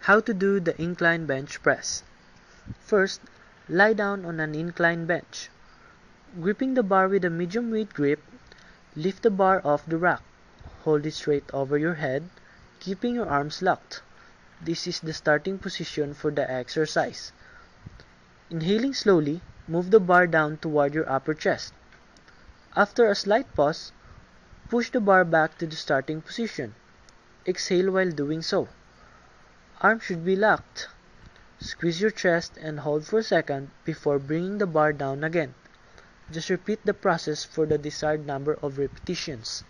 How to do the incline bench press. First, lie down on an incline bench. Gripping the bar with a medium weight grip, lift the bar off the rack. Hold it straight over your head, keeping your arms locked. This is the starting position for the exercise. Inhaling slowly, move the bar down toward your upper chest. After a slight pause, push the bar back to the starting position. Exhale while doing so. Arms should be locked. Squeeze your chest and hold for a second before bringing the bar down again. Just repeat the process for the desired number of repetitions.